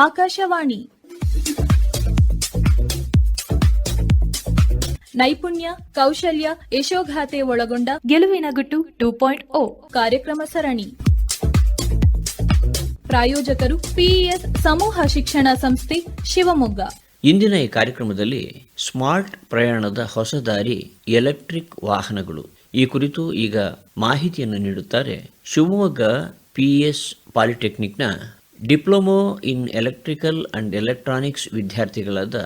ಆಕಾಶವಾಣಿ ನೈಪುಣ್ಯ, ಕೌಶಲ್ಯ, ಯಶೋಗಾಥೆ ಒಳಗೊಂಡ ಗೆಲುವಿನ ಗುಟ್ಟು 2.0 ಕಾರ್ಯಕ್ರಮ ಸರಣಿ. ಪ್ರಾಯೋಜಕರು ಪಿಇಎಸ್ ಸಮೂಹ ಶಿಕ್ಷಣ ಸಂಸ್ಥೆ, ಶಿವಮೊಗ್ಗ. ಇಂದಿನ ಈ ಕಾರ್ಯಕ್ರಮದಲ್ಲಿ ಸ್ಮಾರ್ಟ್ ಪ್ರಯಾಣದ ಹೊಸ ದಾರಿ ಎಲೆಕ್ಟ್ರಿಕ್ ವಾಹನಗಳು ಈ ಕುರಿತು ಈಗ ಮಾಹಿತಿಯನ್ನು ನೀಡುತ್ತಾರೆ ಶಿವಮೊಗ್ಗ ಪಿಇಎಸ್ ಪಾಲಿಟೆಕ್ನಿಕ್ನ diploma in electrical and electronics ವಿದ್ಯಾರ್ಥಿಗಳಾದ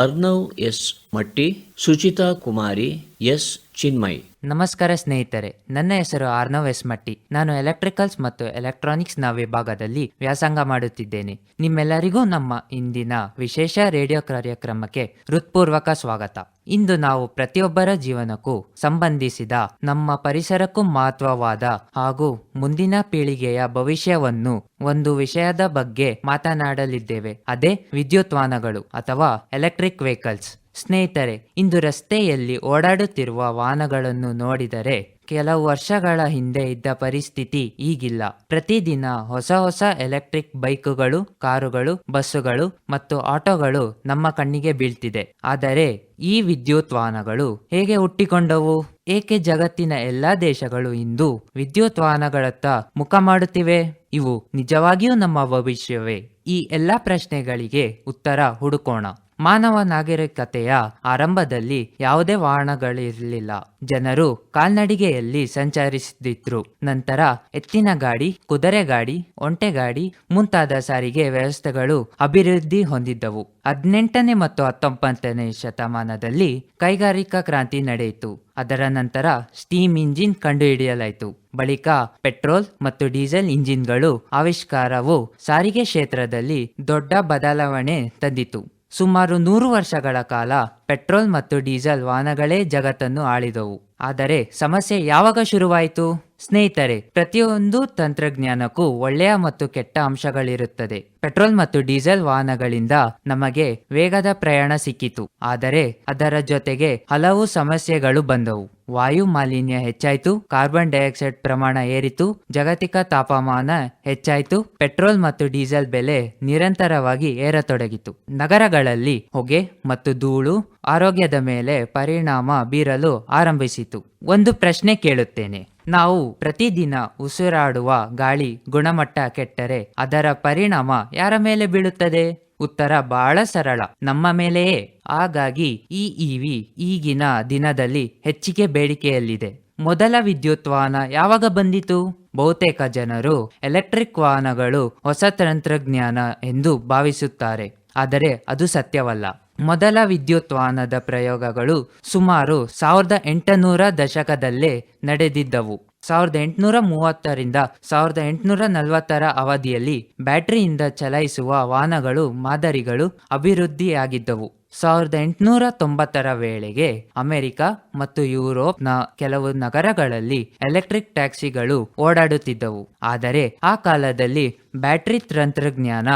ಅರ್ನವ್ ಎಸ್ ಮಟ್ಟಿ, ಸುಚಿತಾ ಕುಮಾರಿ ಎಸ್ ಚಿನ್ಮಯ್. ನಮಸ್ಕಾರ ಸ್ನೇಹಿತರೆ, ನನ್ನ ಹೆಸರು ಅರ್ನವ್ ಎಸ್ ಮಟ್ಟಿ. ನಾನು ಎಲೆಕ್ಟ್ರಿಕಲ್ಸ್ ಮತ್ತು ಎಲೆಕ್ಟ್ರಾನಿಕ್ಸ್ ನ ವಿಭಾಗದಲ್ಲಿ ವ್ಯಾಸಂಗ ಮಾಡುತ್ತಿದ್ದೇನೆ. ನಿಮ್ಮೆಲ್ಲರಿಗೂ ನಮ್ಮ ಇಂದಿನ ವಿಶೇಷ ರೇಡಿಯೋ ಕಾರ್ಯಕ್ರಮಕ್ಕೆ ಹೃತ್ಪೂರ್ವಕ ಸ್ವಾಗತ. ಇಂದು ನಾವು ಪ್ರತಿಯೊಬ್ಬರ ಜೀವನಕ್ಕೂ ಸಂಬಂಧಿಸಿದ, ನಮ್ಮ ಪರಿಸರಕ್ಕೂ ಮಹತ್ವವಾದ ಹಾಗೂ ಮುಂದಿನ ಪೀಳಿಗೆಯ ಭವಿಷ್ಯವನ್ನು ಒಂದು ವಿಷಯದ ಬಗ್ಗೆ ಮಾತನಾಡಲಿದ್ದೇವೆ. ಅದೇ ವಿದ್ಯುತ್ ವಾಹನಗಳು ಅಥವಾ ಎಲೆಕ್ಟ್ರಿಕ್ ವೆಹಿಕಲ್ಸ್. ಸ್ನೇಹಿತರೆ, ಇಂದು ರಸ್ತೆಯಲ್ಲಿ ಓಡಾಡುತ್ತಿರುವ ವಾಹನಗಳನ್ನು ನೋಡಿದರೆ ಕೆಲವು ವರ್ಷಗಳ ಹಿಂದೆ ಇದ್ದ ಪರಿಸ್ಥಿತಿ ಈಗಿಲ್ಲ. ಪ್ರತಿದಿನ ಹೊಸ ಹೊಸ ಎಲೆಕ್ಟ್ರಿಕ್ ಬೈಕುಗಳು, ಕಾರುಗಳು, ಬಸ್ಸುಗಳು ಮತ್ತು ಆಟೋಗಳು ನಮ್ಮ ಕಣ್ಣಿಗೆ ಬೀಳ್ತಿದೆ. ಆದರೆ ಈ ವಿದ್ಯುತ್ ವಾಹನಗಳು ಹೇಗೆ ಹುಟ್ಟಿಕೊಂಡವು? ಏಕೆ ಜಗತ್ತಿನ ಎಲ್ಲಾ ದೇಶಗಳು ಇಂದು ವಿದ್ಯುತ್ ವಾಹನಗಳತ್ತ ಮುಖ ಮಾಡುತ್ತಿವೆ? ಇವು ನಿಜವಾಗಿಯೂ ನಮ್ಮ ಭವಿಷ್ಯವೇ? ಈ ಎಲ್ಲಾ ಪ್ರಶ್ನೆಗಳಿಗೆ ಉತ್ತರ ಹುಡುಕೋಣ. ಮಾನವ ನಾಗರಿಕತೆಯ ಆರಂಭದಲ್ಲಿ ಯಾವುದೇ ವಾಹನಗಳಿರಲಿಲ್ಲ. ಜನರು ಕಾಲ್ನಡಿಗೆಯಲ್ಲಿ ಸಂಚರಿಸುತ್ತಿದ್ರು. ನಂತರ ಎತ್ತಿನ ಗಾಡಿ, ಕುದುರೆ ಗಾಡಿ, ಒಂಟೆಗಾಡಿ ಮುಂತಾದ ಸಾರಿಗೆ ವ್ಯವಸ್ಥೆಗಳು ಅಭಿವೃದ್ಧಿ ಹೊಂದಿದ್ದವು. 18ನೇ ಮತ್ತು 19ನೇ ಶತಮಾನದಲ್ಲಿ ಕೈಗಾರಿಕಾ ಕ್ರಾಂತಿ ನಡೆಯಿತು. ಅದರ ನಂತರ ಸ್ಟೀಮ್ ಇಂಜಿನ್ ಕಂಡುಹಿಡಿಯಲಾಯಿತು. ಬಳಿಕ ಪೆಟ್ರೋಲ್ ಮತ್ತು ಡೀಸೆಲ್ ಇಂಜಿನ್ಗಳು ಆವಿಷ್ಕಾರವು ಸಾರಿಗೆ ಕ್ಷೇತ್ರದಲ್ಲಿ ದೊಡ್ಡ ಬದಲಾವಣೆ ತಂದಿತು. ಸುಮಾರು 100 ವರ್ಷಗಳ ಕಾಲ ಪೆಟ್ರೋಲ್ ಮತ್ತು ಡೀಸೆಲ್ ವಾಹನಗಳೇ ಜಗತ್ತನ್ನು ಆಳಿದವು. ಆದರೆ ಸಮಸ್ಯೆ ಯಾವಾಗ ಶುರುವಾಯಿತು? ಸ್ನೇಹಿತರೆ, ಪ್ರತಿಯೊಂದು ತಂತ್ರಜ್ಞಾನಕ್ಕೂ ಒಳ್ಳೆಯ ಮತ್ತು ಕೆಟ್ಟ ಅಂಶಗಳಿರುತ್ತದೆ. ಪೆಟ್ರೋಲ್ ಮತ್ತು ಡೀಸೆಲ್ ವಾಹನಗಳಿಂದ ನಮಗೆ ವೇಗದ ಪ್ರಯಾಣ ಸಿಕ್ಕಿತು. ಆದರೆ ಅದರ ಜೊತೆಗೆ ಹಲವು ಸಮಸ್ಯೆಗಳು ಬಂದವು. ವಾಯು ಮಾಲಿನ್ಯ ಹೆಚ್ಚಾಯಿತು, ಕಾರ್ಬನ್ ಡೈಆಕ್ಸೈಡ್ ಪ್ರಮಾಣ ಏರಿತು, ಜಾಗತಿಕ ತಾಪಮಾನ ಹೆಚ್ಚಾಯಿತು, ಪೆಟ್ರೋಲ್ ಮತ್ತು ಡೀಸೆಲ್ ಬೆಲೆ ನಿರಂತರವಾಗಿ ಏರತೊಡಗಿತು. ನಗರಗಳಲ್ಲಿ ಹೊಗೆ ಮತ್ತು ಧೂಳು ಆರೋಗ್ಯದ ಮೇಲೆ ಪರಿಣಾಮ ಬೀರಲು ಆರಂಭಿಸಿತು. ಒಂದು ಪ್ರಶ್ನೆ ಕೇಳುತ್ತೇನೆ. ನಾವು ಪ್ರತಿದಿನ ಉಸಿರಾಡುವ ಗಾಳಿ ಗುಣಮಟ್ಟ ಕೆಟ್ಟರೆ ಅದರ ಪರಿಣಾಮ ಯಾರ ಮೇಲೆ ಬೀಳುತ್ತದೆ? ಉತ್ತರ ಬಹಳ ಸರಳ, ನಮ್ಮ ಮೇಲೆಯೇ. ಹಾಗಾಗಿ ಈ ಇವಿ ಈಗಿನ ದಿನದಲ್ಲಿ ಹೆಚ್ಚಿಗೆ ಬೇಡಿಕೆಯಲ್ಲಿದೆ. ಮೊದಲ ವಿದ್ಯುತ್ ವಾಹನ ಯಾವಾಗ ಬಂದಿತು? ಬಹುತೇಕ ಜನರು ಎಲೆಕ್ಟ್ರಿಕ್ ವಾಹನಗಳು ಹೊಸ ತಂತ್ರಜ್ಞಾನ ಎಂದು ಭಾವಿಸುತ್ತಾರೆ. ಆದರೆ ಅದು ಸತ್ಯವಲ್ಲ. ಮೊದಲ ವಿದ್ಯುತ್ ವಾಹನದ ಪ್ರಯೋಗಗಳು ಸುಮಾರು 1800 ದಶಕದಲ್ಲೇ ನಡೆದಿದ್ದವು. 1830ರಿಂದ 1840 ಅವಧಿಯಲ್ಲಿ ಬ್ಯಾಟರಿಯಿಂದ ಚಲಾಯಿಸುವ ವಾಹನಗಳು ಮಾದರಿಗಳು ಅಭಿವೃದ್ಧಿಯಾಗಿದ್ದವು. 1890ರ ವೇಳೆಗೆ ಅಮೆರಿಕ ಮತ್ತು ಯುರೋಪ್ನ ಕೆಲವು ನಗರಗಳಲ್ಲಿ ಎಲೆಕ್ಟ್ರಿಕ್ ಟ್ಯಾಕ್ಸಿಗಳು ಓಡಾಡುತ್ತಿದ್ದವು. ಆದರೆ ಆ ಕಾಲದಲ್ಲಿ ಬ್ಯಾಟರಿ ತಂತ್ರಜ್ಞಾನ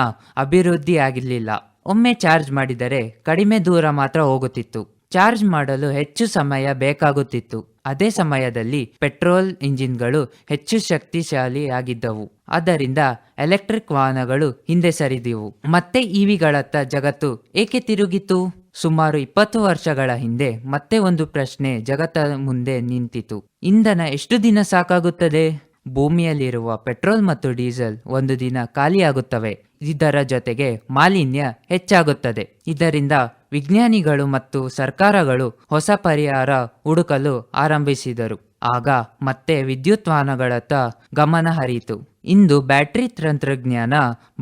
ಅಭಿವೃದ್ಧಿಯಾಗಿರಲಿಲ್ಲ. ಒಮ್ಮೆ ಚಾರ್ಜ್ ಮಾಡಿದರೆ ಕಡಿಮೆ ದೂರ ಮಾತ್ರ ಹೋಗುತ್ತಿತ್ತು. ಚಾರ್ಜ್ ಮಾಡಲು ಹೆಚ್ಚು ಸಮಯ ಬೇಕಾಗುತ್ತಿತ್ತು. ಅದೇ ಸಮಯದಲ್ಲಿ ಪೆಟ್ರೋಲ್ ಇಂಜಿನ್ಗಳು ಹೆಚ್ಚು ಶಕ್ತಿಶಾಲಿಯಾಗಿದ್ದವು. ಆದ್ದರಿಂದ ಎಲೆಕ್ಟ್ರಿಕ್ ವಾಹನಗಳು ಹಿಂದೆ ಸರಿದಿವು. ಮತ್ತೆ ಇವಿಗಳತ್ತ ಜಗತ್ತು ಏಕೆ ತಿರುಗಿತು? ಸುಮಾರು 20 ವರ್ಷಗಳ ಹಿಂದೆ ಮತ್ತೆ ಒಂದು ಪ್ರಶ್ನೆ ಜಗತ್ತ ಮುಂದೆ ನಿಂತಿತು. ಇಂಧನ ಎಷ್ಟು ದಿನ ಸಾಕಾಗುತ್ತದೆ? ಭೂಮಿಯಲ್ಲಿರುವ ಪೆಟ್ರೋಲ್ ಮತ್ತು ಡೀಸೆಲ್ ಒಂದು ದಿನ ಖಾಲಿಯಾಗುತ್ತವೆ. ಇದರ ಜೊತೆಗೆ ಮಾಲಿನ್ಯ ಹೆಚ್ಚಾಗುತ್ತದೆ. ಇದರಿಂದ ವಿಜ್ಞಾನಿಗಳು ಮತ್ತು ಸರ್ಕಾರಗಳು ಹೊಸ ಪರಿಹಾರ ಹುಡುಕಲು ಆರಂಭಿಸಿದರು. ಆಗ ಮತ್ತೆ ವಿದ್ಯುತ್ ವಾಹನಗಳತ್ತ ಗಮನ ಹರಿಯಿತು. ಇಂದು ಬ್ಯಾಟರಿ ತಂತ್ರಜ್ಞಾನ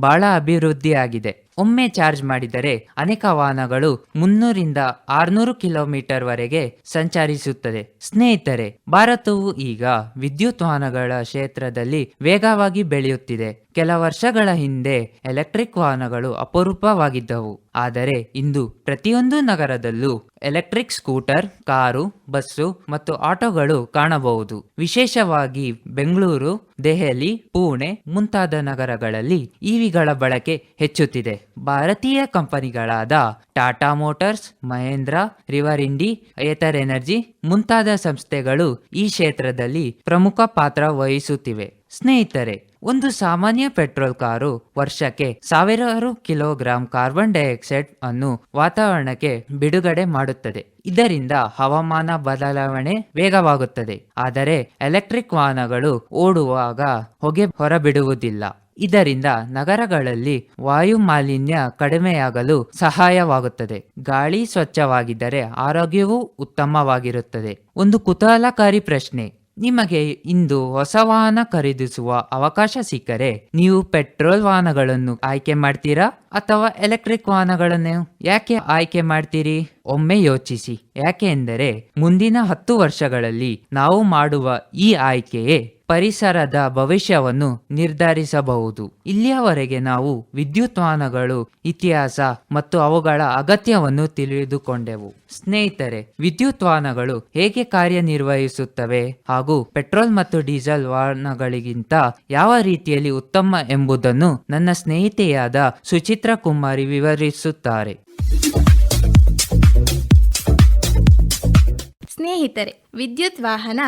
ಬಹಳ ಅಭಿವೃದ್ಧಿಯಾಗಿದೆ. ಒಮ್ಮೆ ಚಾರ್ಜ್ ಮಾಡಿದರೆ ಅನೇಕ ವಾಹನಗಳು 300ರಿಂದ 600 ಕಿಲೋಮೀಟರ್ ವರೆಗೆ ಸಂಚರಿಸುತ್ತದೆ. ಸ್ನೇಹಿತರೆ, ಭಾರತವು ಈಗ ವಿದ್ಯುತ್ ವಾಹನಗಳ ಕ್ಷೇತ್ರದಲ್ಲಿ ವೇಗವಾಗಿ ಬೆಳೆಯುತ್ತಿದೆ. ಕೆಲ ವರ್ಷಗಳ ಹಿಂದೆ ಎಲೆಕ್ಟ್ರಿಕ್ ವಾಹನಗಳು ಅಪರೂಪವಾಗಿದ್ದವು. ಆದರೆ ಇಂದು ಪ್ರತಿಯೊಂದು ನಗರದಲ್ಲೂ ಎಲೆಕ್ಟ್ರಿಕ್ ಸ್ಕೂಟರ್, ಕಾರು, ಬಸ್ಸು ಮತ್ತು ಆಟೋಗಳು ಕಾಣಬಹುದು. ವಿಶೇಷವಾಗಿ ಬೆಂಗಳೂರು, ದೆಹಲಿ, ಪುಣೆ ಮುಂತಾದ ನಗರಗಳಲ್ಲಿ ಇವಿಗಳ ಬಳಕೆ ಹೆಚ್ಚುತ್ತಿದೆ. ಭಾರತೀಯ ಕಂಪನಿಗಳಾದ ಟಾಟಾ ಮೋಟಾರ್ಸ್, ಮಹೇಂದ್ರ, ರಿವರ್ ಇಂಡಿ, ಏತರ್ ಎನರ್ಜಿ ಮುಂತಾದ ಸಂಸ್ಥೆಗಳು ಈ ಕ್ಷೇತ್ರದಲ್ಲಿ ಪ್ರಮುಖ ಪಾತ್ರ ವಹಿಸುತ್ತಿವೆ. ಸ್ನೇಹಿತರೆ, ಒಂದು ಸಾಮಾನ್ಯ ಪೆಟ್ರೋಲ್ ಕಾರು ವರ್ಷಕ್ಕೆ 1000 ಕಿಲೋಗ್ರಾಂ ಕಾರ್ಬನ್ ಡೈಆಕ್ಸೈಡ್ ಅನ್ನು ವಾತಾವರಣಕ್ಕೆ ಬಿಡುಗಡೆ ಮಾಡುತ್ತದೆ. ಇದರಿಂದ ಹವಾಮಾನ ಬದಲಾವಣೆ ವೇಗವಾಗುತ್ತದೆ. ಆದರೆ ಎಲೆಕ್ಟ್ರಿಕ್ ವಾಹನಗಳು ಓಡುವಾಗ ಹೊಗೆ ಹೊರಬಿಡುವುದಿಲ್ಲ. ಇದರಿಂದ ನಗರಗಳಲ್ಲಿ ವಾಯು ಮಾಲಿನ್ಯ ಕಡಿಮೆಯಾಗಲು ಸಹಾಯವಾಗುತ್ತದೆ. ಗಾಳಿ ಸ್ವಚ್ಛವಾಗಿದ್ದರೆ ಆರೋಗ್ಯವೂ ಉತ್ತಮವಾಗಿರುತ್ತದೆ. ಒಂದು ಕುತೂಹಲಕಾರಿ ಪ್ರಶ್ನೆ: ನಿಮಗೆ ಇಂದು ಹೊಸ ವಾಹನ ಖರೀದಿಸುವ ಅವಕಾಶ ಸಿಕ್ಕರೆ ನೀವು ಪೆಟ್ರೋಲ್ ವಾಹನಗಳನ್ನು ಆಯ್ಕೆ ಮಾಡ್ತೀರಾ ಅಥವಾ ಎಲೆಕ್ಟ್ರಿಕ್ ವಾಹನಗಳನ್ನು ಯಾಕೆ ಆಯ್ಕೆ ಮಾಡ್ತೀರಿ? ಒಮ್ಮೆ ಯೋಚಿಸಿ. ಯಾಕೆ ಎಂದರೆ ಮುಂದಿನ 10 ವರ್ಷಗಳಲ್ಲಿ ನಾವು ಮಾಡುವ ಈ ಆಯ್ಕೆಯೇ ಪರಿಸರದ ಭವಿಷ್ಯವನ್ನು ನಿರ್ಧರಿಸಬಹುದು. ಇಲ್ಲಿಯವರೆಗೆ ನಾವು ವಿದ್ಯುತ್ ವಾಹನಗಳು ಇತಿಹಾಸ ಮತ್ತು ಅವುಗಳ ಅಗತ್ಯವನ್ನು ತಿಳಿದುಕೊಂಡೆವು. ಸ್ನೇಹಿತರೆ, ವಿದ್ಯುತ್ ವಾಹನಗಳು ಹೇಗೆ ಕಾರ್ಯನಿರ್ವಹಿಸುತ್ತವೆ ಹಾಗೂ ಪೆಟ್ರೋಲ್ ಮತ್ತು ಡೀಸೆಲ್ ವಾಹನಗಳಿಗಿಂತ ಯಾವ ರೀತಿಯಲ್ಲಿ ಉತ್ತಮ ಎಂಬುದನ್ನು ನನ್ನ ಸ್ನೇಹಿತೆಯಾದ ಸುಚಿತ್ರಾ ಕುಮಾರಿ ವಿವರಿಸುತ್ತಾರೆ. ಸ್ನೇಹಿತರೆ, ವಿದ್ಯುತ್ ವಾಹನ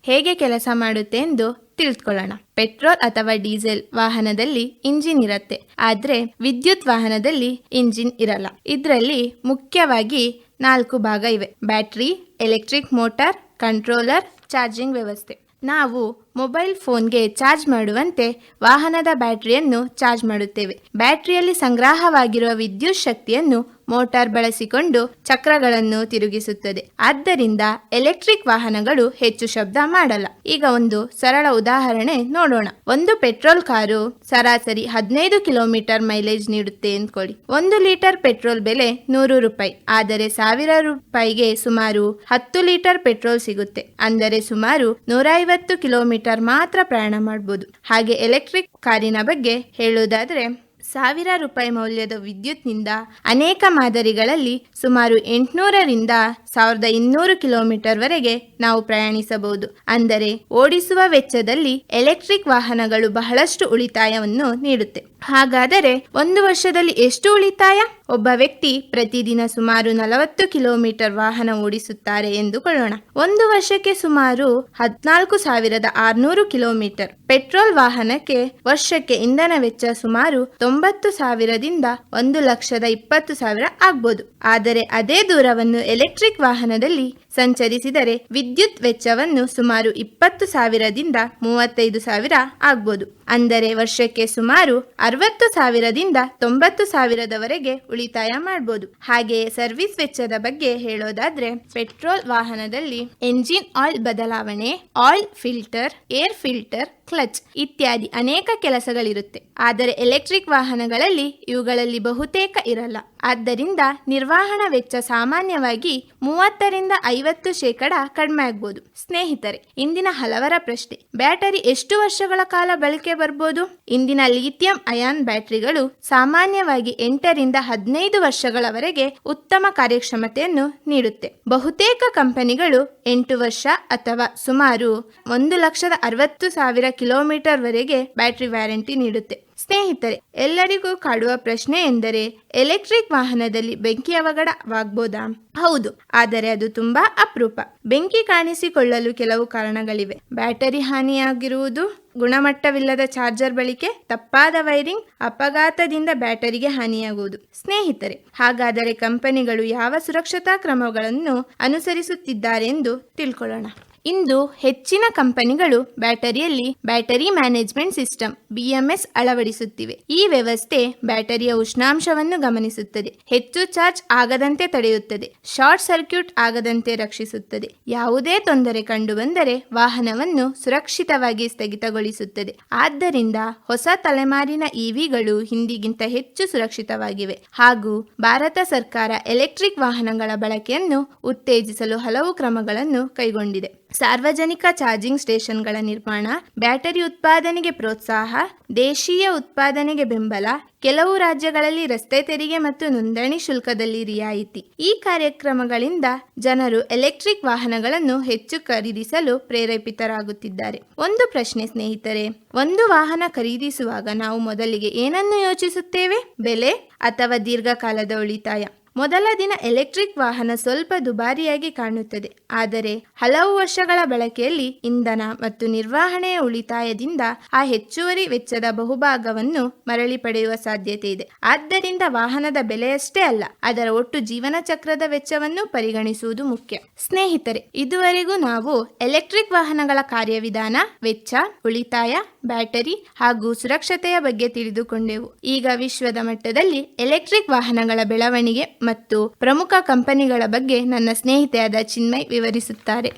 ಹೇಗೆ ಕೆಲಸ ಮಾಡುತ್ತೆ ಎಂದು ತಿಳಿದುಕೊಳ್ಳೋಣ. ಪೆಟ್ರೋಲ್ ಅಥವಾ ಡೀಸೆಲ್ ವಾಹನದಲ್ಲಿ ಇಂಜಿನ್ ಇರುತ್ತೆ, ಆದ್ರೆ ವಿದ್ಯುತ್ ವಾಹನದಲ್ಲಿ ಇಂಜಿನ್ ಇರಲ್ಲ. ಇದರಲ್ಲಿ ಮುಖ್ಯವಾಗಿ 4 ಭಾಗ ಇವೆ: battery, electric motor, controller, charging ವ್ಯವಸ್ಥೆ. ನಾವು ಮೊಬೈಲ್ ಫೋನ್ಗೆ ಚಾರ್ಜ್ ಮಾಡುವಂತೆ ವಾಹನದ ಬ್ಯಾಟರಿಯನ್ನು ಚಾರ್ಜ್ ಮಾಡುತ್ತೇವೆ. ಬ್ಯಾಟರಿಯಲ್ಲಿ ಸಂಗ್ರಹವಾಗಿರುವ ವಿದ್ಯುತ್ ಶಕ್ತಿಯನ್ನು ಮೋಟಾರ್ ಬಳಸಿಕೊಂಡು ಚಕ್ರಗಳನ್ನು ತಿರುಗಿಸುತ್ತದೆ. ಆದ್ದರಿಂದ ಎಲೆಕ್ಟ್ರಿಕ್ ವಾಹನಗಳು ಹೆಚ್ಚು ಶಬ್ದ ಮಾಡಲ್ಲ. ಈಗ ಒಂದು ಸರಳ ಉದಾಹರಣೆ ನೋಡೋಣ. ಒಂದು ಪೆಟ್ರೋಲ್ ಕಾರು ಸರಾಸರಿ 15 ಕಿಲೋಮೀಟರ್ ಮೈಲೇಜ್ ನೀಡುತ್ತೆ ಅಂದ್ಕೊಳ್ಳಿ. 1 ಲೀಟರ್ ಪೆಟ್ರೋಲ್ ಬೆಲೆ 100 ರೂಪಾಯಿ. ಆದರೆ 1000 ರೂಪಾಯಿಗೆ ಸುಮಾರು 10 ಲೀಟರ್ ಪೆಟ್ರೋಲ್ ಸಿಗುತ್ತೆ. ಅಂದರೆ ಸುಮಾರು 150 ಕಿಲೋಮೀಟರ್ ಮಾತ್ರ ಪ್ರಯಾಣ ಮಾಡಬಹುದು. ಹಾಗೆ ಎಲೆಕ್ಟ್ರಿಕ್ ಕಾರಿನ ಬಗ್ಗೆ ಹೇಳುವುದಾದ್ರೆ 1000 ರೂಪಾಯಿ ಮೌಲ್ಯದ ವಿದ್ಯುತ್ನಿಂದ ಅನೇಕ ಮಾದರಿಗಳಲ್ಲಿ ಸುಮಾರು 800ರಿಂದ 1200 ಕಿಲೋಮೀಟರ್ ವರೆಗೆ ನಾವು ಪ್ರಯಾಣಿಸಬಹುದು. ಅಂದರೆ ಓಡಿಸುವ ವೆಚ್ಚದಲ್ಲಿ ಎಲೆಕ್ಟ್ರಿಕ್ ವಾಹನಗಳು ಬಹಳಷ್ಟು ಉಳಿತಾಯವನ್ನು ನೀಡುತ್ತೆ. ಹಾಗಾದರೆ 1 ವರ್ಷದಲ್ಲಿ ಎಷ್ಟು ಉಳಿತಾಯ? ಒಬ್ಬ ವ್ಯಕ್ತಿ ಪ್ರತಿದಿನ ಸುಮಾರು 40 ಕಿಲೋಮೀಟರ್ ವಾಹನ ಓಡಿಸುತ್ತಾರೆ ಎಂದುಕೊಳ್ಳೋಣ. 1 ವರ್ಷಕ್ಕೆ ಸುಮಾರು 14,600 ಕಿಲೋಮೀಟರ್. ಪೆಟ್ರೋಲ್ ವಾಹನಕ್ಕೆ ವರ್ಷಕ್ಕೆ ಇಂಧನ ವೆಚ್ಚ ಸುಮಾರು 90,000ದಿಂದ 1,20,000 ಆಗ್ಬೋದು. ಆದರೆ ಅದೇ ದೂರವನ್ನು ಎಲೆಕ್ಟ್ರಿಕ್ ವಾಹನದಲ್ಲಿ ಸಂಚರಿಸಿದರೆ ವಿದ್ಯುತ್ ವೆಚ್ಚವನ್ನು ಸುಮಾರು 20,000ದಿಂದ 35,000 ಆಗ್ಬೋದು. ಅಂದರೆ ವರ್ಷಕ್ಕೆ ಸುಮಾರು 60,000ದಿಂದ 90,000ದವರೆಗೆ ಉಳಿತಾಯ ಮಾಡಬಹುದು. ಹಾಗೆಯೇ ಸರ್ವಿಸ್ ವೆಚ್ಚದ ಬಗ್ಗೆ ಹೇಳೋದಾದ್ರೆ ಪೆಟ್ರೋಲ್ ವಾಹನದಲ್ಲಿ ಎಂಜಿನ್ ಆಯಿಲ್ ಬದಲಾವಣೆ, oil filter, air filter, clutch ಇತ್ಯಾದಿ ಅನೇಕ ಕೆಲಸಗಳಿರುತ್ತೆ. ಆದರೆ ಎಲೆಕ್ಟ್ರಿಕ್ ವಾಹನಗಳಲ್ಲಿ ಇವುಗಳಲ್ಲಿ ಬಹುತೇಕ ಇರಲ್ಲ. ಆದ್ದರಿಂದ ನಿರ್ವಹಣಾ ವೆಚ್ಚ ಸಾಮಾನ್ಯವಾಗಿ 30ರಿಂದ 50% ಕಡಿಮೆ ಆಗ್ಬೋದು. ಸ್ನೇಹಿತರೆ, ಇಂದಿನ ಹಲವರ ಪ್ರಶ್ನೆ: ಬ್ಯಾಟರಿ ಎಷ್ಟು ವರ್ಷಗಳ ಕಾಲ ಬಳಕೆ ಬರ್ಬೋದು? ಇಂದಿನ ಲಿಥಿಯಂ ಅಯಾನ್ ಬ್ಯಾಟರಿಗಳು ಸಾಮಾನ್ಯವಾಗಿ 8ರಿಂದ 15 ವರ್ಷಗಳವರೆಗೆ ಉತ್ತಮ ಕಾರ್ಯಕ್ಷಮತೆಯನ್ನು ನೀಡುತ್ತೆ. ಬಹುತೇಕ ಕಂಪನಿಗಳು 8 ವರ್ಷ ಅಥವಾ ಸುಮಾರು 1,60,000 ಕಿಲೋಮೀಟರ್ ವರೆಗೆ ಬ್ಯಾಟರಿ ವ್ಯಾರಂಟಿ ನೀಡುತ್ತೆ. ಸ್ನೇಹಿತರೆ, ಎಲ್ಲರಿಗೂ ಕಾಡುವ ಪ್ರಶ್ನೆ ಎಂದರೆ ಎಲೆಕ್ಟ್ರಿಕ್ ವಾಹನದಲ್ಲಿ ಬೆಂಕಿ ಅವಘಡವಾಗಬಹುದಾ? ಹೌದು, ಆದರೆ ಅದು ತುಂಬಾ ಅಪರೂಪ. ಬೆಂಕಿ ಕಾಣಿಸಿಕೊಳ್ಳಲು ಕೆಲವು ಕಾರಣಗಳಿವೆ. ಬ್ಯಾಟರಿ ಹಾನಿಯಾಗಿರುವುದು, ಗುಣಮಟ್ಟವಿಲ್ಲದ ಚಾರ್ಜರ್ ಬಳಕೆ, ತಪ್ಪಾದ ವೈರಿಂಗ್, ಅಪಘಾತದಿಂದ ಬ್ಯಾಟರಿಗೆ ಹಾನಿಯಾಗುವುದು. ಸ್ನೇಹಿತರೆ, ಹಾಗಾದರೆ ಕಂಪನಿಗಳು ಯಾವ ಸುರಕ್ಷತಾ ಕ್ರಮಗಳನ್ನು ಅನುಸರಿಸುತ್ತಿದ್ದಾರೆ ಎಂದು ತಿಳ್ಕೊಳ್ಳೋಣ. ಇಂದು ಹೆಚ್ಚಿನ ಕಂಪನಿಗಳು ಬ್ಯಾಟರಿಯಲ್ಲಿ ಬ್ಯಾಟರಿ ಮ್ಯಾನೇಜ್ಮೆಂಟ್ ಸಿಸ್ಟಮ್ BMS ಅಳವಡಿಸುತ್ತಿವೆ. ಈ ವ್ಯವಸ್ಥೆ ಬ್ಯಾಟರಿಯ ಉಷ್ಣಾಂಶವನ್ನು ಗಮನಿಸುತ್ತದೆ, ಹೆಚ್ಚು ಚಾರ್ಜ್ ಆಗದಂತೆ ತಡೆಯುತ್ತದೆ, ಶಾರ್ಟ್ ಸರ್ಕ್ಯೂಟ್ ಆಗದಂತೆ ರಕ್ಷಿಸುತ್ತದೆ, ಯಾವುದೇ ತೊಂದರೆ ಕಂಡುಬಂದರೆ ವಾಹನವನ್ನು ಸುರಕ್ಷಿತವಾಗಿ ಸ್ಥಗಿತಗೊಳಿಸುತ್ತದೆ. ಆದ್ದರಿಂದ ಹೊಸ ತಲೆಮಾರಿನ EVಗಳು ಹಿಂದಿಗಿಂತ ಹೆಚ್ಚು ಸುರಕ್ಷಿತವಾಗಿವೆ. ಹಾಗೂ ಭಾರತ ಸರ್ಕಾರ ಎಲೆಕ್ಟ್ರಿಕ್ ವಾಹನಗಳ ಬಳಕೆಯನ್ನು ಉತ್ತೇಜಿಸಲು ಹಲವು ಕ್ರಮಗಳನ್ನು ಕೈಗೊಂಡಿದೆ. ಸಾರ್ವಜನಿಕ ಚಾರ್ಜಿಂಗ್ ಸ್ಟೇಷನ್ಗಳ ನಿರ್ಮಾಣ, ಬ್ಯಾಟರಿ ಉತ್ಪಾದನೆಗೆ ಪ್ರೋತ್ಸಾಹ, ದೇಶೀಯ ಉತ್ಪಾದನೆಗೆ ಬೆಂಬಲ, ಕೆಲವು ರಾಜ್ಯಗಳಲ್ಲಿ ರಸ್ತೆ ತೆರಿಗೆ ಮತ್ತು ನೋಂದಣಿ ಶುಲ್ಕದಲ್ಲಿ ರಿಯಾಯಿತಿ. ಈ ಕಾರ್ಯಕ್ರಮಗಳಿಂದ ಜನರು ಎಲೆಕ್ಟ್ರಿಕ್ ವಾಹನಗಳನ್ನು ಹೆಚ್ಚು ಖರೀದಿಸಲು ಪ್ರೇರೇಪಿತರಾಗುತ್ತಿದ್ದಾರೆ. ಒಂದು ಪ್ರಶ್ನೆ ಸ್ನೇಹಿತರೆ, ಒಂದು ವಾಹನ ಖರೀದಿಸುವಾಗ ನಾವು ಮೊದಲಿಗೆ ಏನನ್ನು ಯೋಚಿಸುತ್ತೇವೆ? ಬೆಲೆ ಅಥವಾ ದೀರ್ಘಕಾಲದ ಉಳಿತಾಯ? ಮೊದಲ ದಿನ ಎಲೆಕ್ಟ್ರಿಕ್ ವಾಹನ ಸ್ವಲ್ಪ ದುಬಾರಿಯಾಗಿ ಕಾಣುತ್ತದೆ, ಆದರೆ ಹಲವು ವರ್ಷಗಳ ಬಳಕೆಯಲ್ಲಿ ಇಂಧನ ಮತ್ತು ನಿರ್ವಹಣೆಯ ಉಳಿತಾಯದಿಂದ ಆ ಹೆಚ್ಚುವರಿ ವೆಚ್ಚದ ಬಹುಭಾಗವನ್ನು ಮರಳಿ ಪಡೆಯುವ ಸಾಧ್ಯತೆ ಇದೆ. ಆದ್ದರಿಂದ ವಾಹನದ ಬೆಲೆಯಷ್ಟೇ ಅಲ್ಲ, ಅದರ ಒಟ್ಟು ಜೀವನ ಚಕ್ರದ ವೆಚ್ಚವನ್ನು ಪರಿಗಣಿಸುವುದು ಮುಖ್ಯ. ಸ್ನೇಹಿತರೆ, ಇದುವರೆಗೂ ನಾವು ಎಲೆಕ್ಟ್ರಿಕ್ ವಾಹನಗಳ ಕಾರ್ಯವಿಧಾನ, ವೆಚ್ಚ, ಉಳಿತಾಯ, ಬ್ಯಾಟರಿ ಹಾಗೂ ಸುರಕ್ಷತೆಯ ಬಗ್ಗೆ ತಿಳಿದುಕೊಂಡೆವು. ಈಗ ವಿಶ್ವದ ಮಟ್ಟದಲ್ಲಿ ಎಲೆಕ್ಟ್ರಿಕ್ ವಾಹನಗಳ ಬೆಳವಣಿಗೆ ಮತ್ತು ಪ್ರಮುಖ ಕಂಪನಿಗಳ ಬಗ್ಗೆ ನನ್ನ ಸ್ನೇಹಿತೆಯಾದ ಚಿನ್ಮಯ್ ವಿವರಿಸುತ್ತಾರೆ.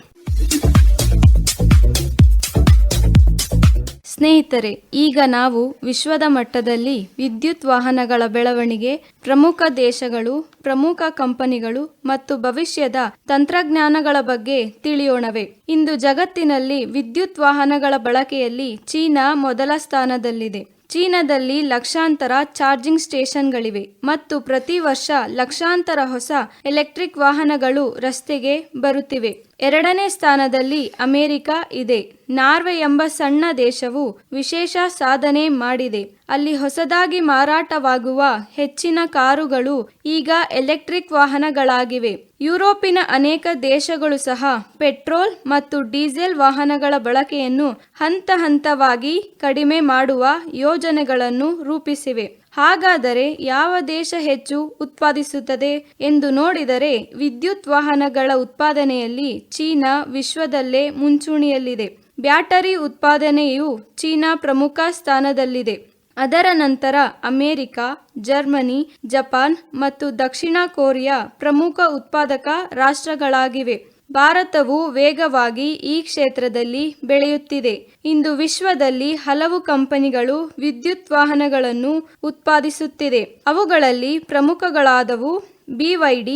ಸ್ನೇಹಿತರೆ, ಈಗ ನಾವು ವಿಶ್ವದ ಮಟ್ಟದಲ್ಲಿ ವಿದ್ಯುತ್ ವಾಹನಗಳ ಬೆಳವಣಿಗೆ, ಪ್ರಮುಖ ದೇಶಗಳು, ಪ್ರಮುಖ ಕಂಪನಿಗಳು ಮತ್ತು ಭವಿಷ್ಯದ ತಂತ್ರಜ್ಞಾನಗಳ ಬಗ್ಗೆ ತಿಳಿಯೋಣವೇ. ಇಂದು ಜಗತ್ತಿನಲ್ಲಿ ವಿದ್ಯುತ್ ವಾಹನಗಳ ಬಳಕೆಯಲ್ಲಿ ಚೀನಾ ಮೊದಲ ಸ್ಥಾನದಲ್ಲಿದೆ. ಚೀನಾದಲ್ಲಿ ಲಕ್ಷಾಂತರ ಚಾರ್ಜಿಂಗ್ ಸ್ಟೇಷನ್ಗಳಿವೆ ಮತ್ತು ಪ್ರತಿ ವರ್ಷ ಲಕ್ಷಾಂತರ ಹೊಸ ಎಲೆಕ್ಟ್ರಿಕ್ ವಾಹನಗಳು ರಸ್ತೆಗೆ ಬರುತ್ತಿವೆ. ಎರಡನೇ ಸ್ಥಾನದಲ್ಲಿ ಅಮೆರಿಕ ಇದೆ. ನಾರ್ವೆ ಎಂಬ ಸಣ್ಣ ದೇಶವು ವಿಶೇಷ ಸಾಧನೆ ಮಾಡಿದೆ. ಅಲ್ಲಿ ಹೊಸದಾಗಿ ಮಾರಾಟವಾಗುವ ಹೆಚ್ಚಿನ ಕಾರುಗಳು ಈಗ ಎಲೆಕ್ಟ್ರಿಕ್ ವಾಹನಗಳಾಗಿವೆ. ಯುರೋಪಿನ ಅನೇಕ ದೇಶಗಳು ಸಹ ಪೆಟ್ರೋಲ್ ಮತ್ತು ಡೀಸೆಲ್ ವಾಹನಗಳ ಬಳಕೆಯನ್ನು ಹಂತ ಹಂತವಾಗಿ ಕಡಿಮೆ ಮಾಡುವ ಯೋಜನೆಗಳನ್ನು ರೂಪಿಸಿವೆ. ಹಾಗಾದರೆ ಯಾವ ದೇಶ ಹೆಚ್ಚು ಉತ್ಪಾದಿಸುತ್ತದೆ ಎಂದು ನೋಡಿದರೆ ವಿದ್ಯುತ್ ವಾಹನಗಳ ಉತ್ಪಾದನೆಯಲ್ಲಿ ಚೀನಾ ವಿಶ್ವದಲ್ಲೇ ಮುಂಚೂಣಿಯಲ್ಲಿದೆ. ಬ್ಯಾಟರಿ ಉತ್ಪಾದನೆಯು ಚೀನಾ ಪ್ರಮುಖ ಸ್ಥಾನದಲ್ಲಿದೆ. ಅದರ ನಂತರ ಅಮೆರಿಕ, ಜರ್ಮನಿ, ಜಪಾನ್ ಮತ್ತು ದಕ್ಷಿಣ ಕೊರಿಯಾ ಪ್ರಮುಖ ಉತ್ಪಾದಕ ರಾಷ್ಟ್ರಗಳಾಗಿವೆ. ಭಾರತವು ವೇಗವಾಗಿ ಈ ಕ್ಷೇತ್ರದಲ್ಲಿ ಬೆಳೆಯುತ್ತಿದೆ. ಇಂದು ವಿಶ್ವದಲ್ಲಿ ಹಲವು ಕಂಪನಿಗಳು ವಿದ್ಯುತ್ ವಾಹನಗಳನ್ನು ಉತ್ಪಾದಿಸುತ್ತಿದೆ. ಅವುಗಳಲ್ಲಿ ಪ್ರಮುಖಗಳಾದವು BYD,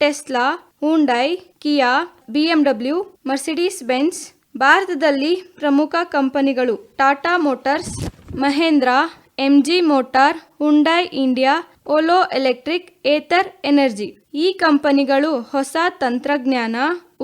Tesla, Hyundai, Kia, BMW, Mercedes Benz. ಭಾರತದಲ್ಲಿ ಪ್ರಮುಖ ಕಂಪನಿಗಳು Tata motors, Mahindra, MG motor, Hyundai India, Ola electric, Ather energy. ಈ ಕಂಪನಿಗಳು ಹೊಸ ತಂತ್ರಜ್ಞಾನ,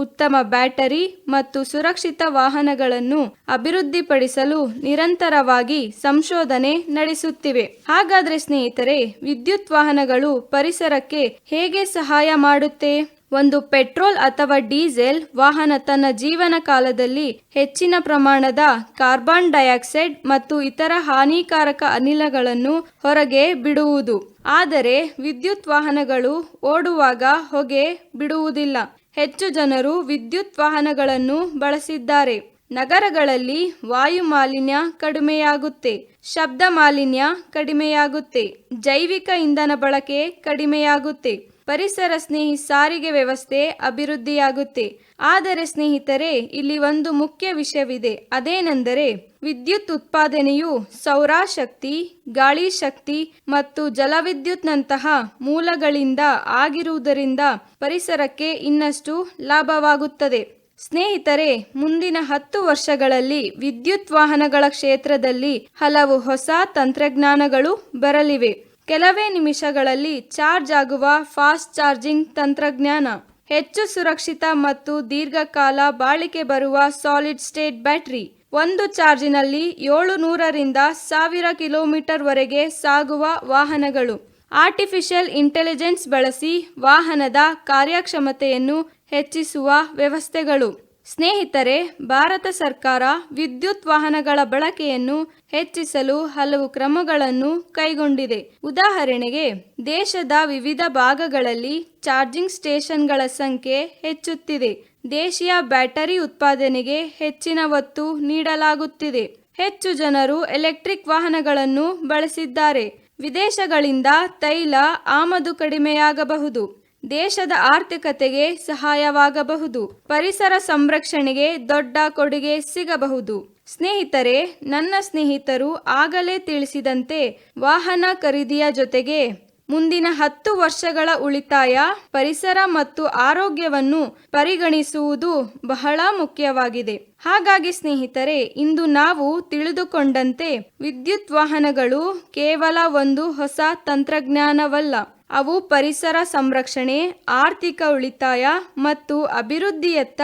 ಉತ್ತಮ ಬ್ಯಾಟರಿ ಮತ್ತು ಸುರಕ್ಷಿತ ವಾಹನಗಳನ್ನು ಅಭಿವೃದ್ಧಿಪಡಿಸಲು ನಿರಂತರವಾಗಿ ಸಂಶೋಧನೆ ನಡೆಸುತ್ತಿವೆ. ಹಾಗಾದ್ರೆ ಸ್ನೇಹಿತರೆ, ವಿದ್ಯುತ್ ವಾಹನಗಳು ಪರಿಸರಕ್ಕೆ ಹೇಗೆ ಸಹಾಯ ಮಾಡುತ್ತೆ? ಒಂದು ಪೆಟ್ರೋಲ್ ಅಥವಾ ಡೀಸೆಲ್ ವಾಹನ ತನ್ನ ಜೀವನ ಕಾಲದಲ್ಲಿ ಹೆಚ್ಚಿನ ಪ್ರಮಾಣದ ಕಾರ್ಬನ್ ಡೈಆಕ್ಸೈಡ್ ಮತ್ತು ಇತರ ಹಾನಿಕಾರಕ ಅನಿಲಗಳನ್ನು ಹೊರಗೆ ಬಿಡುವುದು. ಆದರೆ ವಿದ್ಯುತ್ ವಾಹನಗಳು ಓಡುವಾಗ ಹೊಗೆ ಬಿಡುವುದಿಲ್ಲ. ಹೆಚ್ಚು ಜನರು ವಿದ್ಯುತ್ ವಾಹನಗಳನ್ನು ಬಳಸಿದ್ದಾರೆ. ನಗರಗಳಲ್ಲಿ ವಾಯು ಮಾಲಿನ್ಯ ಕಡಿಮೆಯಾಗುತ್ತೆ, ಶಬ್ದ ಮಾಲಿನ್ಯ ಕಡಿಮೆಯಾಗುತ್ತೆ, ಜೈವಿಕ ಇಂಧನ ಬಳಕೆ ಕಡಿಮೆಯಾಗುತ್ತೆ, ಪರಿಸರ ಸ್ನೇಹಿ ಸಾರಿಗೆ ವ್ಯವಸ್ಥೆ ಅಭಿವೃದ್ಧಿಯಾಗುತ್ತೆ. ಆದರೆ ಸ್ನೇಹಿತರೆ, ಇಲ್ಲಿ ಒಂದು ಮುಖ್ಯ ವಿಷಯವಿದೆ. ಅದೇನೆಂದರೆ ವಿದ್ಯುತ್ ಉತ್ಪಾದನೆಯು ಸೌರಶಕ್ತಿ, ಗಾಳಿ ಶಕ್ತಿ ಮತ್ತು ಜಲವಿದ್ಯುತ್ನಂತಹ ಮೂಲಗಳಿಂದ ಆಗಿರುವುದರಿಂದ ಪರಿಸರಕ್ಕೆ ಇನ್ನಷ್ಟು ಲಾಭವಾಗುತ್ತದೆ. ಸ್ನೇಹಿತರೆ, ಮುಂದಿನ 10 ವರ್ಷಗಳಲ್ಲಿ ವಿದ್ಯುತ್ ವಾಹನಗಳ ಕ್ಷೇತ್ರದಲ್ಲಿ ಹಲವು ಹೊಸ ತಂತ್ರಜ್ಞಾನಗಳು ಬರಲಿವೆ. ಕೆಲವೇ ನಿಮಿಷಗಳಲ್ಲಿ ಚಾರ್ಜ್ ಆಗುವ ಫಾಸ್ಟ್ ಚಾರ್ಜಿಂಗ್ ತಂತ್ರಜ್ಞಾನ, ಹೆಚ್ಚು ಸುರಕ್ಷಿತ ಮತ್ತು ದೀರ್ಘಕಾಲ ಬಾಳಿಕೆ ಬರುವ ಸಾಲಿಡ್ ಸ್ಟೇಟ್ ಬ್ಯಾಟರಿ, ಒಂದು ಚಾರ್ಜಿನಲ್ಲಿ 700 ರಿಂದ 1000 ಕಿಲೋಮೀಟರ್ ವರೆಗೆ ಸಾಗುವ ವಾಹನಗಳು, ಆರ್ಟಿಫಿಷಿಯಲ್ ಇಂಟೆಲಿಜೆನ್ಸ್ ಬಳಸಿ ವಾಹನದ ಕಾರ್ಯಕ್ಷಮತೆಯನ್ನು ಹೆಚ್ಚಿಸುವ ವ್ಯವಸ್ಥೆಗಳು. ಸ್ನೇಹಿತರೆ, ಭಾರತ ಸರ್ಕಾರ ವಿದ್ಯುತ್ ವಾಹನಗಳ ಬಳಕೆಯನ್ನು ಹೆಚ್ಚಿಸಲು ಹಲವು ಕ್ರಮಗಳನ್ನು ಕೈಗೊಂಡಿದೆ. ಉದಾಹರಣೆಗೆ, ದೇಶದ ವಿವಿಧ ಭಾಗಗಳಲ್ಲಿ ಚಾರ್ಜಿಂಗ್ ಸ್ಟೇಷನ್ಗಳ ಸಂಖ್ಯೆ ಹೆಚ್ಚುತ್ತಿದೆ. ದೇಶೀಯ ಬ್ಯಾಟರಿ ಉತ್ಪಾದನೆಗೆ ಹೆಚ್ಚಿನ ಒತ್ತು ನೀಡಲಾಗುತ್ತಿದೆ. ಹೆಚ್ಚು ಜನರು ಎಲೆಕ್ಟ್ರಿಕ್ ವಾಹನಗಳನ್ನು ಬಳಸಿದ್ದಾರೆ. ವಿದೇಶಗಳಿಂದ ತೈಲ ಆಮದು ಕಡಿಮೆಯಾಗಬಹುದು. ದೇಶದ ಆರ್ಥಿಕತೆಗೆ ಸಹಾಯವಾಗಬಹುದು. ಪರಿಸರ ಸಂರಕ್ಷಣೆಗೆ ದೊಡ್ಡ ಕೊಡುಗೆ ಸಿಗಬಹುದು. ಸ್ನೇಹಿತರೆ, ನನ್ನ ಸ್ನೇಹಿತರು ಆಗಲೇ ತಿಳಿಸಿದಂತೆ ವಾಹನ ಖರೀದಿಯ ಜೊತೆಗೆ ಮುಂದಿನ 10 ವರ್ಷಗಳ ಉಳಿತಾಯ, ಪರಿಸರ ಮತ್ತು ಆರೋಗ್ಯವನ್ನು ಪರಿಗಣಿಸುವುದು ಬಹಳ ಮುಖ್ಯವಾಗಿದೆ. ಹಾಗಾಗಿ ಸ್ನೇಹಿತರೆ, ಇಂದು ನಾವು ತಿಳಿದುಕೊಂಡಂತೆ ವಿದ್ಯುತ್ ವಾಹನಗಳು ಕೇವಲ ಒಂದು ಹೊಸ ತಂತ್ರಜ್ಞಾನವಲ್ಲ, ಅವು ಪರಿಸರ ಸಂರಕ್ಷಣೆ, ಆರ್ಥಿಕ ಉಳಿತಾಯ ಮತ್ತು ಅಭಿವೃದ್ಧಿಯತ್ತ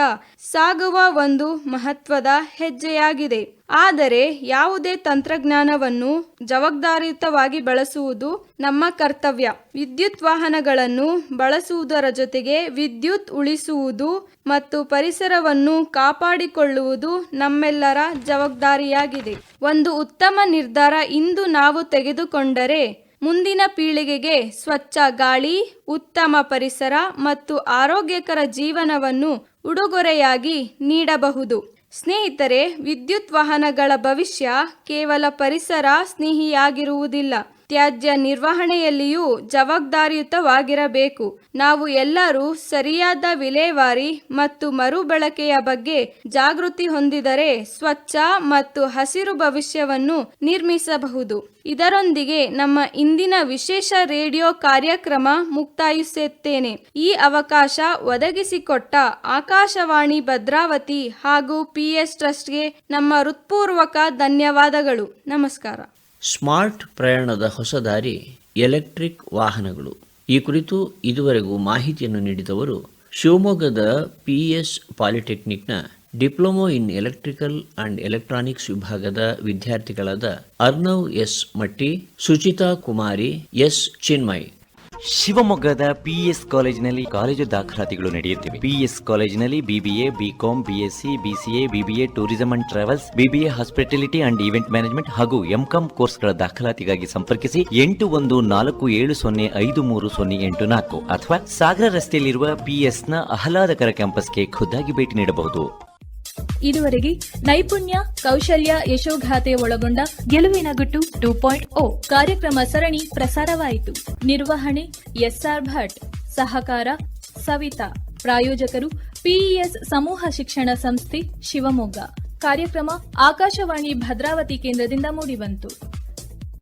ಸಾಗುವ ಒಂದು ಮಹತ್ವದ ಹೆಜ್ಜೆಯಾಗಿದೆ. ಆದರೆ ಯಾವುದೇ ತಂತ್ರಜ್ಞಾನವನ್ನು ಜವಾಬ್ದಾರಿಯುತವಾಗಿ ಬಳಸುವುದು ನಮ್ಮ ಕರ್ತವ್ಯ. ವಿದ್ಯುತ್ ವಾಹನಗಳನ್ನು ಬಳಸುವುದರ ಜೊತೆಗೆ ವಿದ್ಯುತ್ ಉಳಿಸುವುದು ಮತ್ತು ಪರಿಸರವನ್ನು ಕಾಪಾಡಿಕೊಳ್ಳುವುದು ನಮ್ಮೆಲ್ಲರ ಜವಾಬ್ದಾರಿಯಾಗಿದೆ. ಒಂದು ಉತ್ತಮ ನಿರ್ಧಾರ ಇಂದು ನಾವು ತೆಗೆದುಕೊಂಡರೆ ಮುಂದಿನ ಪೀಳಿಗೆಗೆ ಸ್ವಚ್ಛ ಗಾಳಿ, ಉತ್ತಮ ಪರಿಸರ ಮತ್ತು ಆರೋಗ್ಯಕರ ಜೀವನವನ್ನು ಉಡುಗೊರೆಯಾಗಿ ನೀಡಬಹುದು. ಸ್ನೇಹಿತರೆ, ವಿದ್ಯುತ್ ವಾಹನಗಳ ಭವಿಷ್ಯ ಕೇವಲ ಪರಿಸರ ಸ್ನೇಹಿಯಾಗಿರುವುದಿಲ್ಲ, ತ್ಯಾಜ್ಯ ನಿರ್ವಹಣೆಯಲ್ಲಿಯೂ ಜವಾಬ್ದಾರಿಯುತವಾಗಿರಬೇಕು. ನಾವು ಎಲ್ಲರೂ ಸರಿಯಾದ ವಿಲೇವಾರಿ ಮತ್ತು ಮರುಬಳಕೆಯ ಬಗ್ಗೆ ಜಾಗೃತಿ ಹೊಂದಿದರೆ ಸ್ವಚ್ಛ ಮತ್ತು ಹಸಿರು ಭವಿಷ್ಯವನ್ನು ನಿರ್ಮಿಸಬಹುದು. ಇದರೊಂದಿಗೆ ನಮ್ಮ ಇಂದಿನ ವಿಶೇಷ ರೇಡಿಯೋ ಕಾರ್ಯಕ್ರಮ ಮುಕ್ತಾಯಿಸುತ್ತೇನೆ. ಈ ಅವಕಾಶ ಒದಗಿಸಿಕೊಟ್ಟ ಆಕಾಶವಾಣಿ ಭದ್ರಾವತಿ ಹಾಗೂ PS ಟ್ರಸ್ಟ್ಗೆ ನಮ್ಮ ಹೃತ್ಪೂರ್ವಕ ಧನ್ಯವಾದಗಳು. ನಮಸ್ಕಾರ. ಸ್ಮಾರ್ಟ್ ಪ್ರಯಾಣದ ಹೊಸ ದಾರಿ ಎಲೆಕ್ಟ್ರಿಕ್ ವಾಹನಗಳು. ಈ ಕುರಿತು ಇದುವರೆಗೂ ಮಾಹಿತಿಯನ್ನು ನೀಡಿದವರು ಶಿವಮೊಗ್ಗದ PS ಪಾಲಿಟೆಕ್ನಿಕ್ನ diploma in electrical and electronics ವಿಭಾಗದ ವಿದ್ಯಾರ್ಥಿಗಳಾದ ಅರ್ನವ್ ಎಸ್ ಮಟ್ಟಿ, ಸುಚಿತಾ ಕುಮಾರಿ, ಎಸ್ ಚಿನ್ಮಯ್. ಶಿವಮೊಗ್ಗದ PS ಕಾಲೇಜಿನಲ್ಲಿ ಕಾಲೇಜು ದಾಖಲಾತಿಗಳು ನಡೆಯುತ್ತಿವೆ. PS ಕಾಲೇಜಿನಲ್ಲಿ BBA, BCom, BSc, BCA, BBA tourism and travels, BBA hospitality and event management ಹಾಗೂ MCom ಕೋರ್ಸ್ಗಳ ದಾಖಲಾತಿಗಾಗಿ ಸಂಪರ್ಕಿಸಿ 8140553084 ಅಥವಾ ಸಾಗರ ರಸ್ತೆಯಲ್ಲಿರುವ PS ನ ಆಹ್ಲಾದಕರ ಕ್ಯಾಂಪಸ್ಗೆ ಖುದ್ದಾಗಿ ಭೇಟಿ ನೀಡಬಹುದು. ಇದುವರೆಗೆ ನೈಪುಣ್ಯ, ಕೌಶಲ್ಯ, ಯಶೋಗಾಥೆ ಒಳಗೊಂಡ ಗೆಲುವಿನ ಗುಟ್ಟು 2.0 ಕಾರ್ಯಕ್ರಮ ಸರಣಿ ಪ್ರಸಾರವಾಯಿತು. ನಿರ್ವಹಣೆ SR ಭಟ್, ಸಹಕಾರ ಸವಿತಾ, ಪ್ರಾಯೋಜಕರು PES ಸಮೂಹ ಶಿಕ್ಷಣ ಸಂಸ್ಥೆ ಶಿವಮೊಗ್ಗ. ಕಾರ್ಯಕ್ರಮ ಆಕಾಶವಾಣಿ ಭದ್ರಾವತಿ ಕೇಂದ್ರದಿಂದ ಮೂಡಿಬಂತು.